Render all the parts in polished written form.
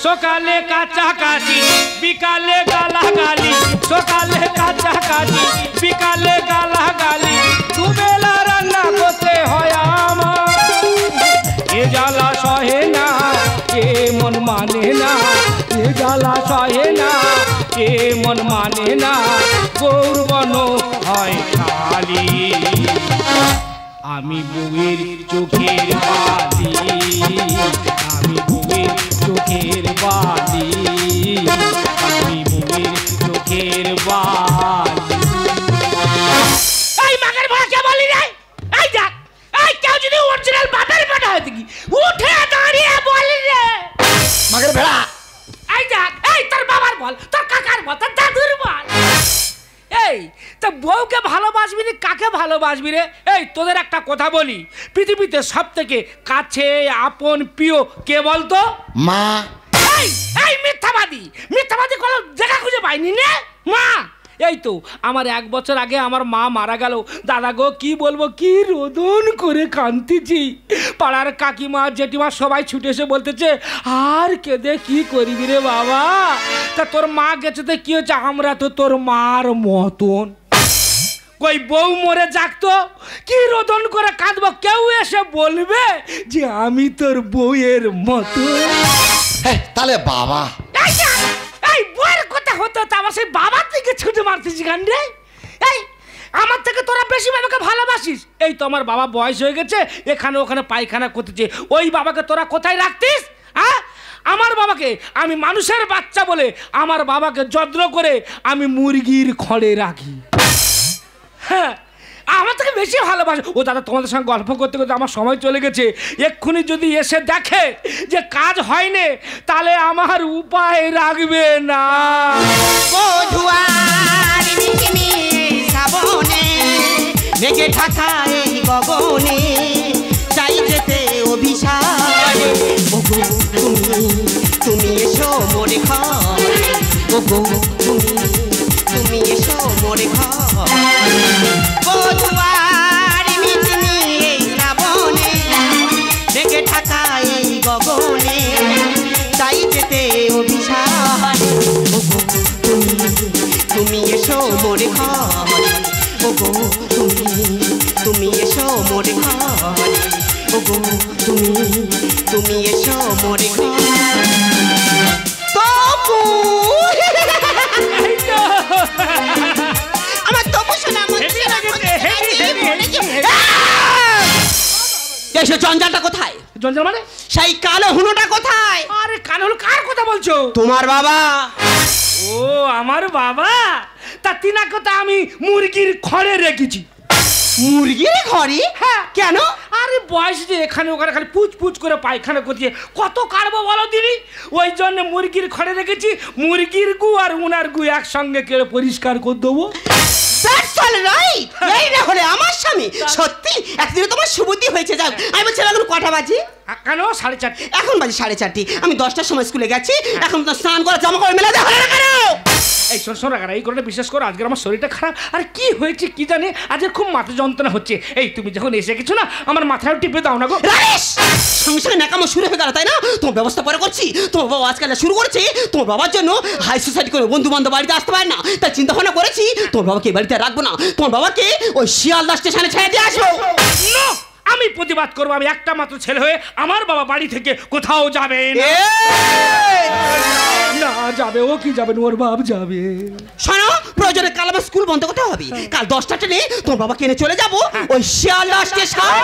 সকালে কাচাকাচি বিকালে গালাগালি, সকালে কাচাকাচি বিকালে গালাগালি, দুবেলা রান্না করতে হয় আমার। এ জ্বালা সহে না এ মন মানে না, এ জ্বালা সহে না এ মন মানে না, গৌরবন হয় খালি। আমি বউয়ের চোখের বালি, আমি বউয়ের চোখের বালি, আমি বউয়ের চোখের বালি। এই মাগের ভাড়া কে বলি রে? এই দেখ, এই কেউ যদি অরিজিনাল বাপের বেটা হয় দেখি উঠে দাঁড়িয়ে বলি রে মাগের ভেড়া। এই দেখ, এই তোর বাবার বল, তোর কাকার বল, তোর দাদুর বল। এই তা বউকে ভালোবাসবি না কাকে ভালোবাসবি রে? এই তোদের একটা কথা বলি, পৃথিবীতে সব থেকে কাছে আপন প্রিয় কে বলতো? মা। এই এই মিথ্যাবাদী, মিথ্যাবাদী কোনো জায়গা খুঁজে পাইনি নে মা। এই তো আমার 1 বছর আগে আমার মা মারা গেল। দাদা গো কি বলবো, কি রোদন করে কাঁদতেছি। পাড়ার কাকিমা জেঠিমা সবাই ছুটে এসে বলতেছে আর কেঁদে কি করবি রে বাবা, তা তোর মা গেছে তো কি হচ্ছে, আমরা তো তোর মার মতন। কই বউ মরে যাকতো কি রোদন করে কাঁদবো, কেউ এসে বলবে যে আমি তোর বউয়ের মতো। তাহলে বাবা, এই বউয়ের কথা হতো তা আমার সেই বাবার থেকে ছুটে মারতেছি গান রে। এই আমার থেকে তোরা বেশি বাবাকে ভালোবাসিস। এই তো আমার বাবা বয়স হয়ে গেছে, এখানে ওখানে পায়খানা করতেছে, ওই বাবাকে তোরা কোথায় রাখতিস? হ্যাঁ, আমার বাবাকে আমি মানুষের বাচ্চা বলে আমার বাবাকে যত্ন করে আমি মুরগির খড়ে রাখি। হ্যাঁ, আমার থেকে বেশি ভালোবাসে। ও দাদা তোমাদের সঙ্গে গল্প করতে করতে আমার সময় চলে গেছে, এক্ষুনি যদি এসে দেখে যে কাজ হয়নি তাহলে আমার উপায় রাখবে না। মেঘে ঢাকা এই গগনে চাই যেতে অভিশাপে, ওগো তুমি এসো মোরে ঘরে, ওগো তুমি এসো মোরে ঘরে। বধুয়ার মিছিমি এই শ্রাবণে মেঘে ঢাকা এই গগনে চাই যেতে অভিশাপে, ওগো তুমি এসো মোরে ঘরে, ওগো তুমি এসো মোরে ঘরে, ওগো তুমি এসো মোরে ঘরে। তপু আমার তপু শোনা এসো। জঞ্জালটা কোথায়? জঞ্জাল মানে? সেই কালো হুনোটা কোথায়? আরে কালো হলো কার কথা বলছো? তোমার বাবা। ও আমার বাবা, তা তিনা কথা আমি মুরগির খড়ে রেখেছি। মুরগির ঘরে? হ্যাঁ। কেন? আরে বয়স যে এখানে ওখানে খালি পুচ পুচ করে পায়খানা করছে, কত কাটবো বলো দিদি, ওই জন্য মুরগির খড়ে রেখেছি। মুরগির গু আর উনার গু একসঙ্গে কেড়ে পরিষ্কার করে দেবো। এই না হলে আমার স্বামী সত্যি একদিনে তোমার সুবুদ্ধি হয়েছে। যাও, আমি বলছি এখন কটা বাজে? কেন 4:30? এখন বাজে 4:30। আমি 10টার সময় স্কুলে গেছি, এখন তো স্নান করে জামা কাপড় মেলাতে হবে না কেন? এই শোন রাখা, এই করে বিশ্বাস করো আজকে আমার শরীরটা খারাপ। আর কি হয়েছে কি জানে, আজকে খুব মাথা যন্ত্রণা হচ্ছে। এই তুমি যখন এসে গেছো না, আমার মাথায় টিপে দাও না গো। সঙ্গে সঙ্গে নাকামো শুরু হয়ে গেল তাই না? তোমার ব্যবস্থা পরে করছি। তোমার বাবা আজকাল শুরু করেছে, তোমার বাবার জন্য হাই সোসাইটি করে বন্ধু বান্ধব বাড়িতে আসতে পারে না, তাই চিন্তা ভাবনা করেছি তোমার বাবাকে বাড়িতে রাখবো না, তোমার বাবাকে ওই শিয়ালদা স্টেশনে ছেড়ে দিয়ে আসবো। আমি প্রতিবাদ করবো, আমি একটা মাত্র ছেলে হয়ে আমার বাবা বাড়ি থেকে কোথাও যাবে না। যাবে ও কি যাবে, ওর বাপ যাবে। শোনো, প্রয়োজনে কাল আমার স্কুল বন্ধ করতে হবে। কাল 10টা ট্রেনে তোমার বাবাকে এনে চলে যাবো ওই শিয়ালদা স্টেশন।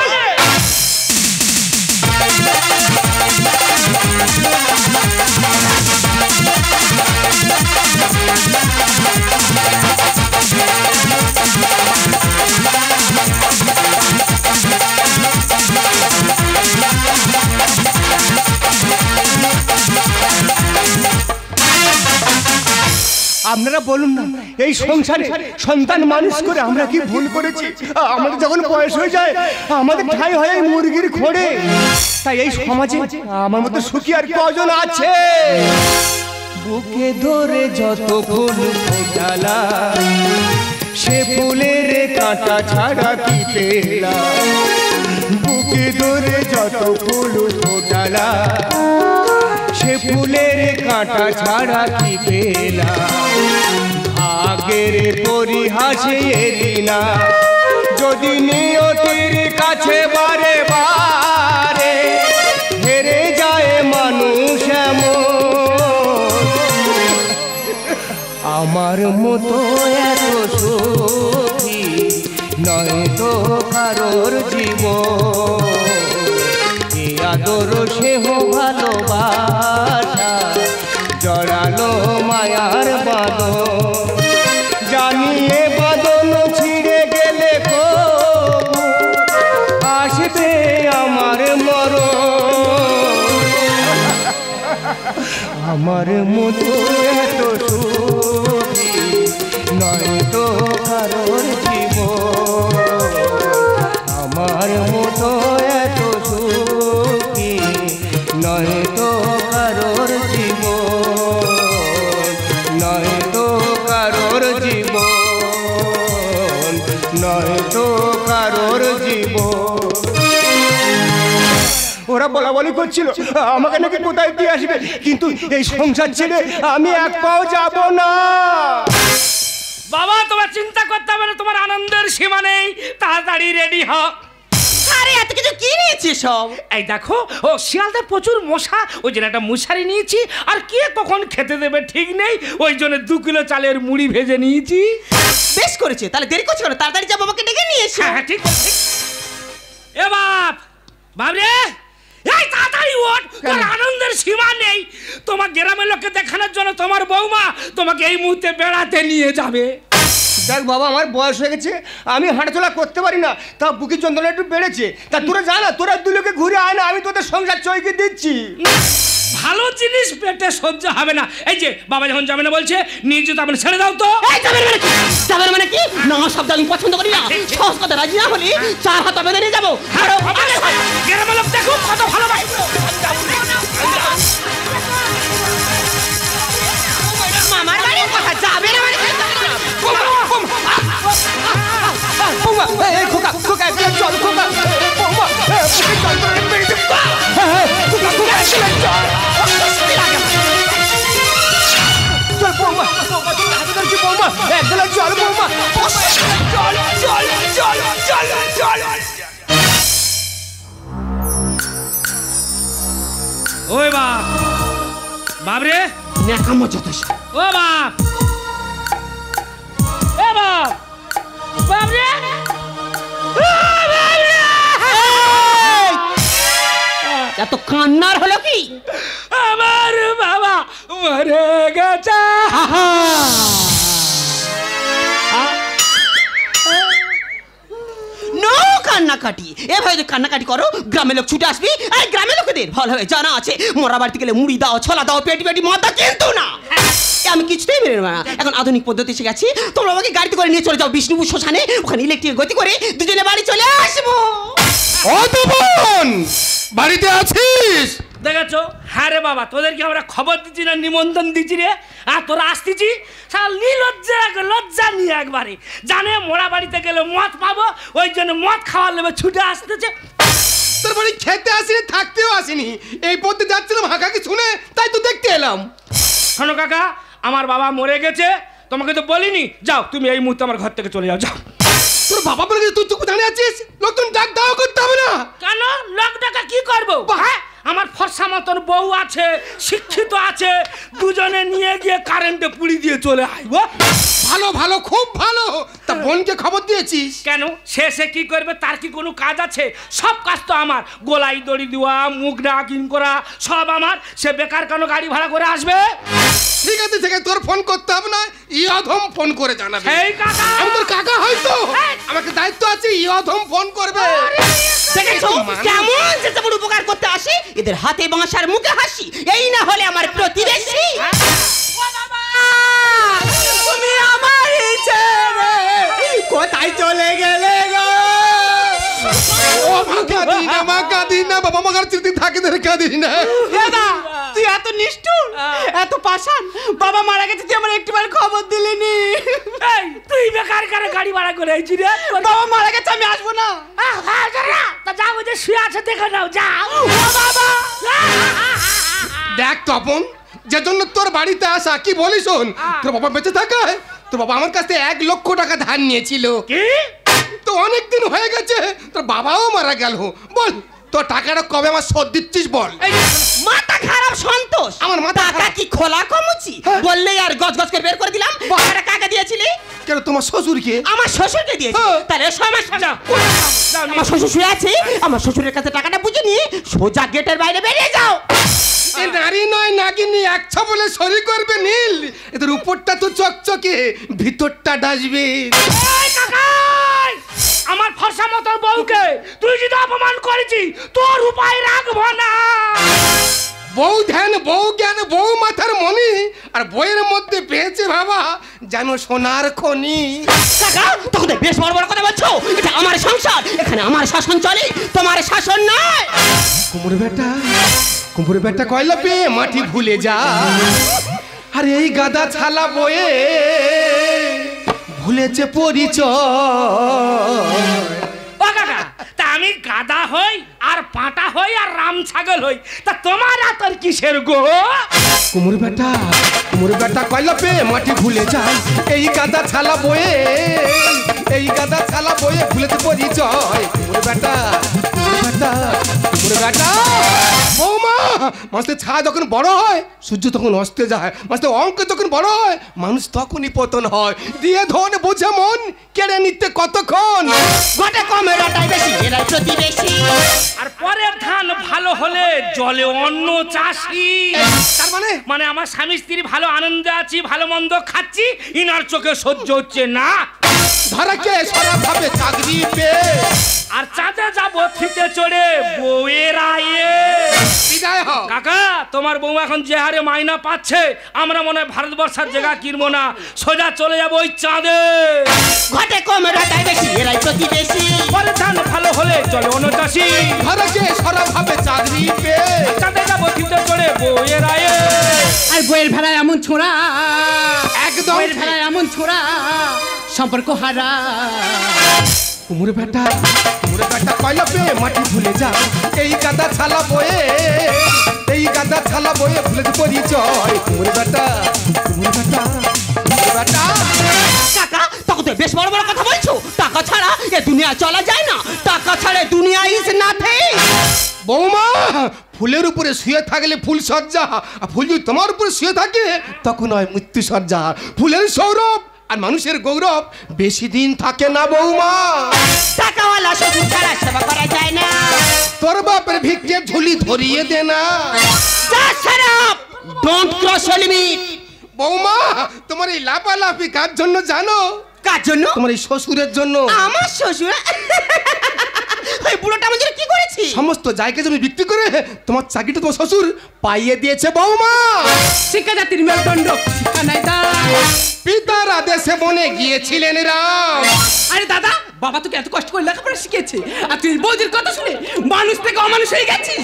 আপনারা বলুন না, এই সংসারে সন্তান মানুষ করে আমরা কি ভুল করেছি? আমাদের যখন বয়স হয়ে যায় আমাদের ঠাই হয় এই মুরগির খোড়ে। তাই এই সমাজে আমার মতো সুখী আর কজন আছে? বুকে ধরে যত ফুল ফোটালা, সে ফুলের কাঁটা ছাড়া কি পেলাম? বুকে ধরে যত ফুল ফোটালা সে ফুলের কাঁটা ছাড়া কি পেলাম ভাগের পরিহাসে এদিনা যদি নিয়তির কাছে বারে বারে হেরে যায় মানুষ এমন আমার মতো এত সুখী নয় তো কারোর জীবন এ আদর সেহ ভালোবাসা জড়ালো মায়ার বাঁধন জানিয়ে বাঁধন ছিঁড়ে গেলে কবু আসবে আমার মরণ আমার মতো এত সুখী নয় তো কারোর জীবন আমার মতো এত সুখী নয় তো কারোর জীবন নয় তো কারোর জীবন নয় তো কারোর জীবন ওরা বলা বলি করছিল আমাকে নাকি কোথায় দিয়ে আসবে কিন্তু এই সংসার ছেড়ে আমি এক পাও যাব না বাবা তোমার চিন্তা করতে হবে না তোমার আনন্দের সীমা নেই তাড়াতাড়ি রেডি হ আরে এত কিছু কি নিয়েছি সব এই দেখো ও শিয়ালদা প্রচুর মশা ওই জন্য একটা মশারি নিয়েছি আর কে কখন খেতে দেবে ঠিক নেই ওই জন্য 2 কিলো চালের মুড়ি ভেজে নিয়েছি বেশ করেছে তাহলে দেরি করছো কেন তাড়াতাড়ি যা বাবাকে ডেকে নিয়ে এসো হ্যাঁ ঠিক ঠিক। এ বাপ বাবরে এই তাড়াতাড়ি ওঠ তোর আনন্দের সীমা নেই তোমার গ্রামের লোককে দেখানোর জন্য তোমার বৌমা তোমাকে এই মুহূর্তে বেড়াতে নিয়ে যাবে দেখ বাবা আমার বয়স হয়ে গেছে আমি হাঁটাচলা করতে পারি না তা বুকের যন্ত্রণা একটু বেড়েছে তা তোরা জানা তোরা দুলোকে ঘুরে আয় না আমি তোদের সংসার চৈকে দিচ্ছি ভালো জিনিস পেটে সহ্য হবে না এই যে বাবা যখন যাবে না বলছে নিয়ে যেতে আপনি ছেড়ে দাও তো এই যাবেন মানে কি না শব্দ আমি পছন্দ করি না সহজ কথা রাজি না হলে 4 হাত বেঁধে নিয়ে যাবো গ্রামের লোক দেখো কত ভালো ভাই মামার বাড়ির কথা যাবে না মানে খোকা খোকা চল খোকা ওই বাপ বাবরে নেকামো যথেষ্ট ও বাপ এ বাপ বাবরে এত কান্নার হলো কি আমার বাবা মরে গেছে নো কান্নাকাটি এভাবে কান্নাকাটি করো গ্রামের লোক ছুটে আসবি এই গ্রামের লোকেদের ভালোভাবে জানা আছে মোরা বাড়িতে গেলে মুড়ি দাও ছোলা দাও পেটি পেটি মদ দাও কিন্তু না আমি কিছুতেই মেনে নেব না এখন আধুনিক পদ্ধতি এসে গেছে তোমরা আমাকে গাড়িতে করে নিয়ে চলে যাও বিষ্ণুপুর শ্মশানে ওখানে ইলেকট্রিক গতি করে দুজনে বাড়ি চলে আসবো ও তো বোন বাড়িতে আছিস দেখেছো হ্যাঁ রে বাবা তোদেরকে আমরা খবর দিচ্ছি না নিমন্ত্রণ দিচ্ছি রে আর তোরা আসতেছি সাল লজ্জা নিয়ে একবারে জানে মোড়া বাড়িতে গেলে মদ পাবো ওই জন্য মদ খাওয়ার লেবে ছুটে আসতেছে তোর বাড়ি খেতে আসিনি থাকতেও আসিনি এই পথে যাচ্ছিলাম হাঁকাকে শুনে তাই তো দেখতে এলাম শোনো কাকা আমার বাবা মরে গেছে তোমাকে তো বলিনি যাও তুমি এই মুহূর্তে আমার ঘর থেকে চলে যাও যাও তোর বাবা বলে তুই তো কোথায় আছিস লোকজন ডাক দাওয়া করতে হবে না কেন লোক টাকা কি করবো হ্যাঁ আমার ফর্সা মতন বউ আছে শিক্ষিত আছে দুজনে নিয়ে গিয়ে কারেন্টে পুড়ি দিয়ে চলে আসবো ভালো ভালো খুব ভালো তা বোনকে খবর দিয়েছিস কেন সে কি করবে তার কি কোনো কাজ আছে সব কাজ তো আমার গোলাই দড়ি দেওয়া মুখ ডাকিং করা সব আমার সে বেকার কেন গাড়ি ভাড়া করে আসবে ঠিক আছে তোর ফোন করতে হবে না ইয়ধম ফোন করে জানাবে এই কাকা আমি তোর কাকা হয়তো আমাকে দায়িত্ব আছে ইয়ধম ফোন করবে দেখেছো কেমন যে তেমন উপকার করতে আসি এদের হাতে বাঁশার মুখে হাসি এই না হলে আমার প্রতিবেশী তুমি আমার ছেড়ে কোথায় চলে গেলে গো মা কাঁদিস না বাবা মার স্মৃতি থাকে ধরে কাঁদিস না দাদা তুই এত নিষ্ঠুর এত পাশান, বাবা মারা গেছে তুই আমার একটিবার খবর দিলিনি। এই তুই বেকার করে গাড়ি ভাড়া করে আইছি রে। বাবা মারা গেছে, আমি আসবো না। তা যাও ওই যে শুয়ে আছে দেখে নাও, যাও। বাবা দেখ তপন, যে জন্য তোর বাড়িতে আসা, কি বলিস শোন, তোর বাবা বেঁচে থাকে, তোর বাবা আমার কাছ থেকে 1 লক্ষ টাকা ধার নিয়েছিল। কি? তো অনেক দিন হয়ে গেছে, তোর বাবাও মারা গেল। বল তোর টাকাটা কবে আমার শোধ দিচ্ছিস বল। মাথা খারাপ সন্তোষ, আমার মাথা টাকা খারাপ। কি খোলা কমুচি বললেই আর গজ গজ করে বের করে দিলাম। টাকাটা কাকে দিয়েছিলি? কেন তোমার শ্বশুরকে? আমার শ্বশুরকে দিয়েছি। তাহলে সমস্যা না, আমার শ্বশুর শুয়ে আছে, আমার শ্বশুরের কাছে টাকাটা বুঝে নিয়ে সোজা গেটের বাইরে বেরিয়ে যাও। এ নারী নয় নাগিনী, একছা বলে সরি করবে নীল। এদের উপরটা তো চকচকে, ভিতরটা ডাস্টবিন। এই কাকাই, আমার ফর্সা মতন বউকে তুই যদি অপমান করেছিস তোর উপায় রাখবো না। বউ ধ্যান, বউ জ্ঞান, বউ মাথার মনি, আর বইয়ের মধ্যে পেয়েছে বাবা যেন সোনার খনি। কাকা তখন তো বেশ বড় বড় কথা বলছো। এটা আমার সংসার, এখানে আমার শাসন চলে, তোমার শাসন নয়। কুমড়ো বেটা কয়লা পেয়ে মাটি ভুলে যা। আর এই গাদা ছালা বয়ে ভুলেছে পরিচয়। ও কাকা, তা আমি গাদা হই আর পাঁটা হই আর রাম ছাগল হই, তা তোমার আতর কিসের গো? কুমড়ো বেটা কয়লা পেয়ে মাটি ভুলে যায়। এই গাদা ছালা বয়ে, এই গাদা ছালা বয়ে ভুলেছে পরিচয়। কুমড়ো বেটা বৌমা, মাসের ছায়া যখন বড় হয় সূর্য তখন অস্তে যায়, মাসের অঙ্ক যখন বড় হয় মানুষ তখনই পতন হয়। দিয়ে ধন বোঝে মন, কেড়ে নিতে কতক্ষণ। গোটে কমের ওটাই বেশি, এরাই প্রতিবেশী। আর পরের ধান ভালো হলে জলে অন্য চাষি। তার মানে আমার স্বামী স্ত্রী ভালো আনন্দে আছি, ভালো মন্দ খাচ্ছি, ইনার চোখে সহ্য হচ্ছে না। ধরাকে সারা ভাবে চাকরি পেয়ে আর চাঁদে যাবো ফিতে চড়ে বউয়ের আয়ে। বিদায় হ। কাকা, তোমার বউ এখন যে হারে মাইনা পাচ্ছে আমরা মনে হয় ভারতবর্ষের জায়গা কিনবো না, সোজা চলে যাবো ওই চাঁদে। গোটে কমের ওটাই বেশি, এরাই প্রতিবেশী। পরে ধান ভালো হলে চলে অন্য চাষি। ধরাকে সারা ভাবে চাকরি পেয়ে চাঁদে যাবো ফিতে চড়ে বউয়ের আয়ে। আর বইয়ের ভেলায় এমন ছোঁড়া, একদম বইয়ের ভেলায় এমন ছোঁড়া সম্পর্ক হারা। কুমড়ো বেটা কয়লা পেয়ে মাটি ভুলে যা। এই গাদা ছালা বয়ে, এই গাদা ছালা বয়ে ভুলেছে পরিচয়। কুমড়ো বেটা কাকা তখন তো বেশ বড় বড় কথা বলছো। টাকা ছাড়া এ দুনিয়া চলা যায় না, টাকা ছাড়া দুনিয়া ইজ নাথিং। বৌমা, ফুলের উপরে শুয়ে থাকলে ফুল সজ্জা, আর ফুল যদি তোমার উপরে শুয়ে থাকে তখন হয় মৃত্যু সজ্জা। ফুলের সৌরভ আর মানুষের গৌরব বেশি দিন থাকে না বৌমা। টাকাওয়ালা শ্বশুর ছাড়া সেবা করা যায় না। তোর বাপের ভিক্ষে ঝুলি ধরিয়ে দে না। Don't cross limit. বৌমা, তোমার এই লাফালাফি কার জন্য জানো? কার জন্য? তোমার এই শ্বশুরের জন্য। আমার শ্বশুর? ওই বুড়োটা আমাদের কি করেছি? সমস্ত জায়গা জমি বিক্রি করে তোমার চাকরিটা তোমার শ্বশুর পাইয়ে দিয়েছে বৌমা। শিক্ষা জাতির মেরুদণ্ড, শিক্ষা নাই দাম। পিতার আদেশে বনে গিয়েছিলেন রাম। আরে দাদা, বাবা তোকে এত কষ্ট করে লেখাপড়া শিখেছে আর তুই বৌদির কথা শুনে মানুষ থেকে অমানুষ হয়ে গেছিস।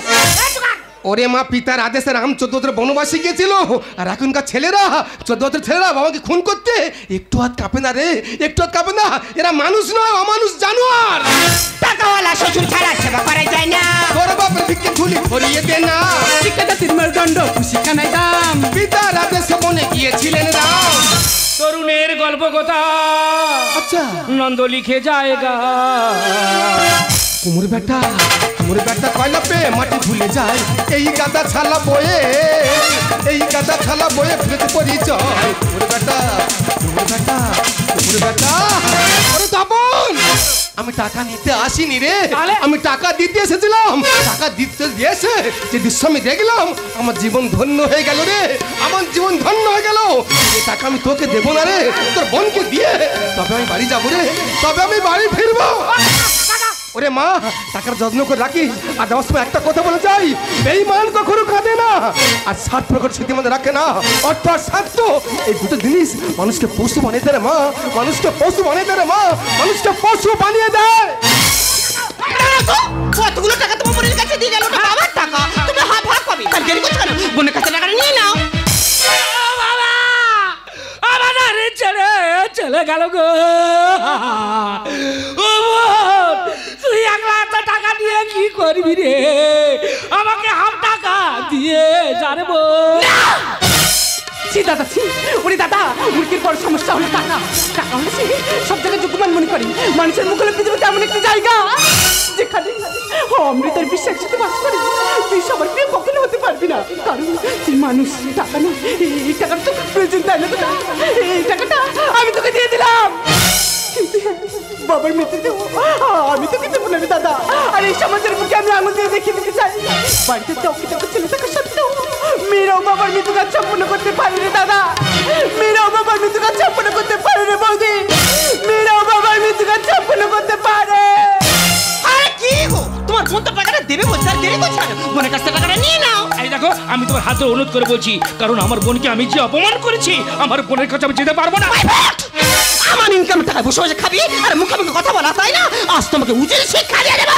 ওরে মা, পিতার আদেশে রাম 14 বছর বনবাসে গিয়েছিল, আর এখনকার ছেলেরা 14 বছর ছেলেরা বাবাকে খুন করতে একটু হাত কাঁপে না রে, একটু হাত কাঁপে না। এরা মানুষ নয়, অমানুষ জানোয়ার। টাকাওয়ালা শ্বশুর ছাড়া সেবা করা যায় না। তোর বাপের ভিক্ষে ঝুলি ধরিয়ে দে না। শিক্ষা জাতির মেরুদণ্ড, শিক্ষা নাই দাম। পিতার আদেশে বনে গিয়েছিলেন রাম। তরুণের গল্প কথা আচ্ছা, নন্দ লিখে জায়গা। কুমড়ো বেটা কয়লা পেয়ে মাটি ভুলে যায়। এই গাদা ছালা বয়ে, এই গাদা ছালা বয়ে ভুলেছে পরিচয়। কুমড়ো বেটা আরে তপন, আমি টাকা নিতে আসিনি রে, আমি টাকা দিতে এসেছিলাম। টাকা দিতে দিয়েছে যে দৃশ্য আমি দেখলাম, আমার জীবন ধন্য হয়ে গেল রে, আমার জীবন ধন্য হয়ে গেল। এই টাকা আমি তোকে দেবো না রে, তোর বোনকে দিয়ে তবে আমি বাড়ি যাবো রে, তবে আমি বাড়ি ফিরবো। ওরে মা, টাকার যত্ন করে রাখিস। আর যাওয়ার সময় একটা কথা বলে যাই, বেঈমান কখনো কাঁদে না, আর স্বার্থ প্রকট স্মৃতি মধ্যে রাখে না। অর্থ আর স্বার্থ, এই দুটো জিনিস মানুষকে পশু বানিয়ে দেয় মা, মানুষকে পশু বানিয়ে দেয় মা, মানুষকে পশু বানিয়ে দেয়। কতগুলো টাকা তোমার বোনের কাছে দিয়ে গেল, বাবার টাকা তুমি হাফ হাফ পাবে। দেরি করছো না, বোনের কাছে টাকা নিয়ে নাও। চলে গেল গো। ও বোন, তুই 1,00,000 টাকা দিয়ে কি করবি রে? আমাকে হাফ টাকা দিয়ে যারে বোন। দাদা ওরে দাদা, মুরগির বড় সমস্যা হলো টাকা। টাকা হয়েছে সব জায়গায় যোগ্যমান মনে করি। মানুষের মুখ হলো পৃথিবীতে এমন একটি জায়গা যেখানে অমৃতের বিশ্বাসিত বাস করে। তুই সবার প্রিয় কখনো হতে পারবি না, কারণ তুই মানুষ। টাকা না, এই টাকাটা তো প্রয়োজন, তাই না? এই টাকাটা আমি তোকে দিয়ে দিলাম, কিন্তু বাবার মৃত্যুতে আমি তোকে দেবো না দাদা। আর এই সমাজের মুখে আমি আঙুল দিয়ে দেখিয়ে দিতে চাই, বাড়িতে চৌকিটাকে ছেলে থাকা সত্ত্বেও মেয়েরাও বাবার মৃত্যু কাজ সম্পূর্ণ করতে পারে রে দাদা। মেয়েরাও বাবার মৃত্যু কাজ সম্পূর্ণ করতে পারে রে বৌদি। মেয়েরাও বাবার মৃত্যু কাজ সম্পূর্ণ করতে পারে। আরে কি গো, তোমার বোন তো টাকাটা দেবে বলছে, আর দেরি করছে না। বোনের কাছ থেকে টাকাটা নিয়ে নাও। এই দেখো, আমি তোমার হাতে অনুরোধ করে বলছি, কারণ আমার বোনকে আমি যে অপমান করেছি, আমার বোনের কাছে আমি যেতে পারবো না। আমার ইনকাম টাকা বসে বসে খাবি আর মুখে মুখে কথা বলা, তাই না? আজ তোমাকে উচিত শিক্ষা দিয়ে দেবো।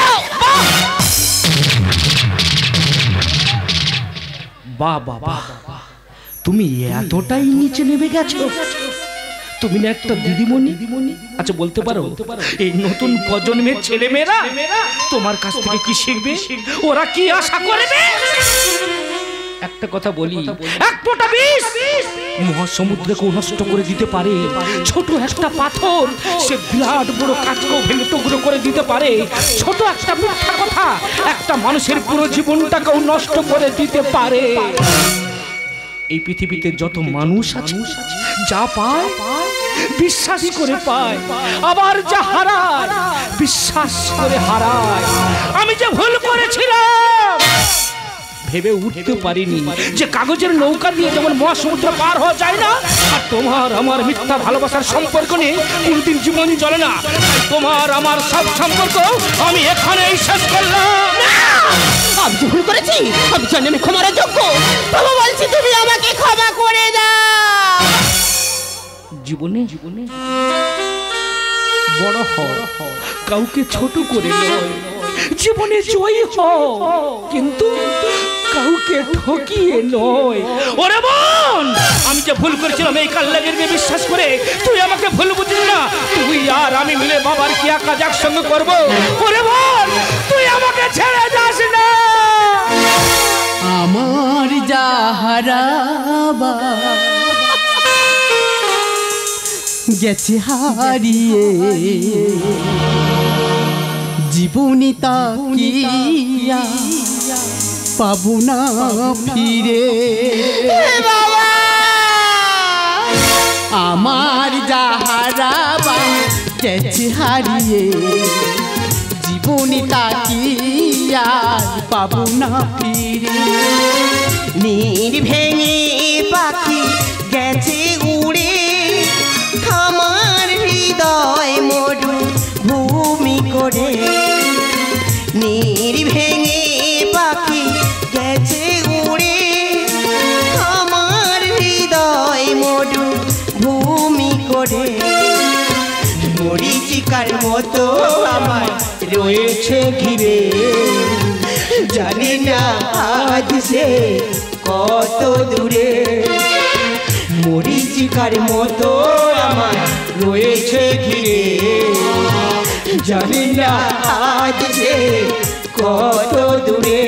বাহ বাহ বাহ, তুমি এতটাই নিচে নেমে গেছো? তুমি না একটা দিদিমণি? আচ্ছা বলতে পারো, এই নতুন প্রজন্মের ছেলে মেয়েরা তোমার কাছ থেকে কি শিখবে? ওরা কি আশা করবে? একটা কথা বলি, এক ফোঁটা বিষ মহাসমুদ্রকে নষ্ট করে দিতে পারে। ছোট একটা পাথর সে বিরাট বড় কাঠকেও ভেঙে টুকরো করে দিতে পারে। ছোট একটা মিথ্যা কথা একটা মানুষের পুরো জীবনটাকেও নষ্ট করে দিতে পারে। এই পৃথিবীতে যত মানুষ আছে, যা পায় বিশ্বাস করে পায়, আবার যা হারায় বিশ্বাস করে হারায়। আমি যে ভুল করেছিলাম ভেবে উঠতে পারিনি যে কাগজের নৌকা দিয়ে যেমন মহাসমুদ্র পার হওয়া যায় না, আর তোমার আমার মিথ্যা ভালোবাসার সম্পর্ক নিয়ে কোনদিন জীবন চলে না। তোমার আমার সব সম্পর্ক আমি এখানেই শেষ করলাম। আমি ভুল করেছি, আমি জানি আমি ক্ষমার যোগ্য। বাবা বলছি তুমি আমাকে ক্ষমা করে দাও। জীবনে বড় হও, কাউকে ছোট করে নয়। জীবনে জয়ী হও, কিন্তু কাউকে ঠকিয়ে নয়। ওরে বোন, আমি যে ভুল করেছিলাম এই কাল্লাগের বিশ্বাস করে তুই আমাকে ভুল বুঝিস না। তুই আর আমি মিলে বাবার কি কাজ একসঙ্গে করবো। ওরে বোন, তুই আমাকে ছেড়ে যাস না। আমার যাহারাবা গেছে হারিয়ে, জীবনী তাকিয়া পাবো না ফিরে। বাবা আমার যাহারাবা গেছে হারিয়ে, জীবনী তাকিয়া পাবো না ফিরে। নীর ভেঙে পাখি গেছে উড়ে, আমার হৃদয় মরু ভূমি করে। নীর ভেঙে পাখি গেছে উড়ে, আমার হৃদয় মরু ভূমি করে। মরিচিকার মতো আমার রয়েছে ঘিরে, জানি না আজ সে কত দূরে। মরিচিকার মতো আমার রয়েছে ঘিরে, জানি না আজ সে কত দূরে।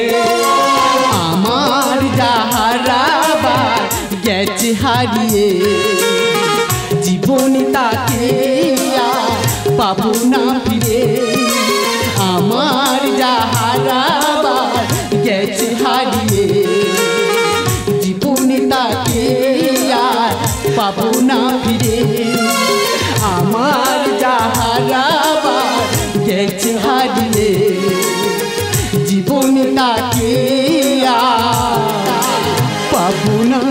আমার যাহারাবা গেছে হারিয়ে, জীবনে তাকে পাবো না ফিরে। আমার যাহারাবা গেছে হারিয়ে, জীবনে তাকে পাবো না ফিরে। আমার যাহারাবা গেছে হারিয়ে, জীবনে তাকে পাবো না